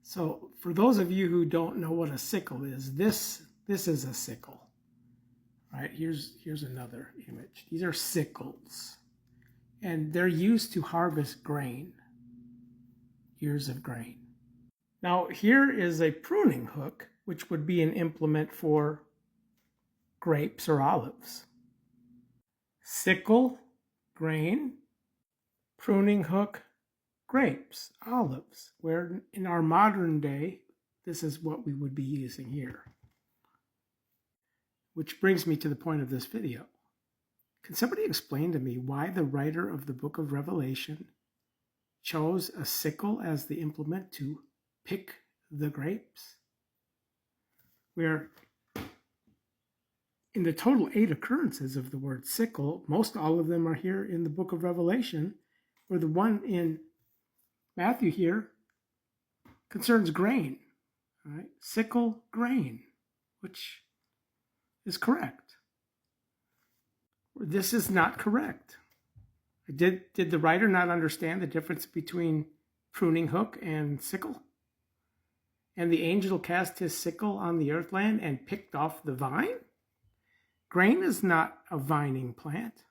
So for those of you who don't know what a sickle is, this is a sickle. Right, here's another image. These are sickles, and they're used to harvest grain, ears of grain. Now here is a pruning hook, which would be an implement for grapes or olives. Sickle, grain, pruning hook, grapes, olives, where in our modern day, this is what we would be using here. Which brings me to the point of this video. Can somebody explain to me why the writer of the book of Revelation chose a sickle as the implement to pick the grapes? Where in the total 8 occurrences of the word sickle, most all of them are here in the book of Revelation, where the one in Matthew here concerns grain. All right? Sickle, grain, which is correct. This is not correct. Did the writer not understand the difference between pruning hook and sickle? And the angel cast his sickle on the earthland and picked off the vine? Grain is not a vining plant.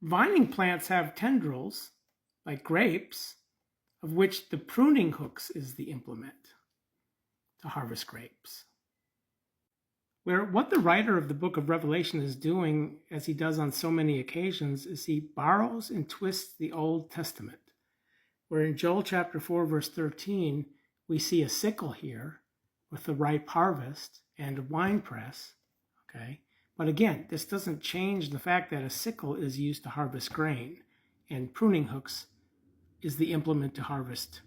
Vining plants have tendrils, like grapes, of which the pruning hooks is the implement to harvest grapes. Where what the writer of the book of Revelation is doing, as he does on so many occasions, is he borrows and twists the Old Testament. Where in Joel chapter 4, verse 13, we see a sickle here with the ripe harvest and a winepress. Okay? But again, this doesn't change the fact that a sickle is used to harvest grain, and pruning hooks is the implement to harvest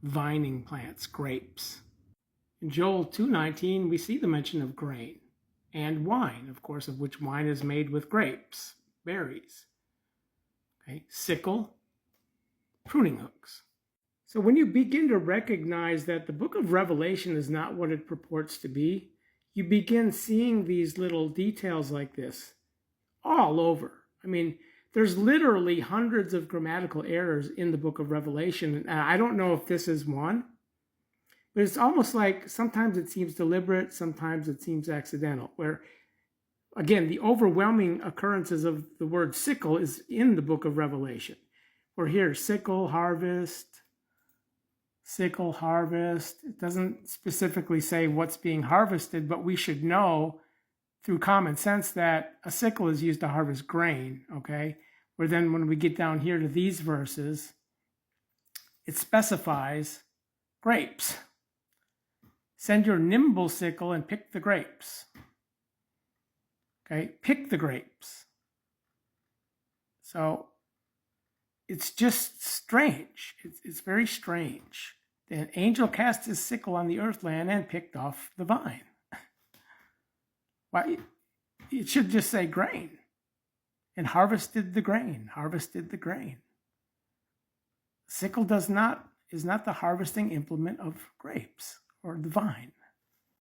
vining plants, grapes. In Joel 2:19, we see the mention of grain and wine, of course, of which wine is made with grapes, berries. Okay, sickle, pruning hooks. So when you begin to recognize that the book of Revelation is not what it purports to be, you begin seeing these little details like this all over. I mean, there's literally hundreds of grammatical errors in the book of Revelation, and I don't know if this is one. But it's almost like sometimes it seems deliberate, sometimes it seems accidental, where, again, the overwhelming occurrences of the word sickle is in the book of Revelation. Where here, sickle, harvest. It doesn't specifically say what's being harvested, but we should know through common sense that a sickle is used to harvest grain, okay? Where then when we get down here to these verses, it specifies grapes. Send your nimble sickle and pick the grapes. Okay, pick the grapes. So it's just strange. It's very strange. The angel cast his sickle on the earthland and picked off the vine. Why? It should just say grain. And harvested the grain. Sickle is not the harvesting implement of grapes or the vine.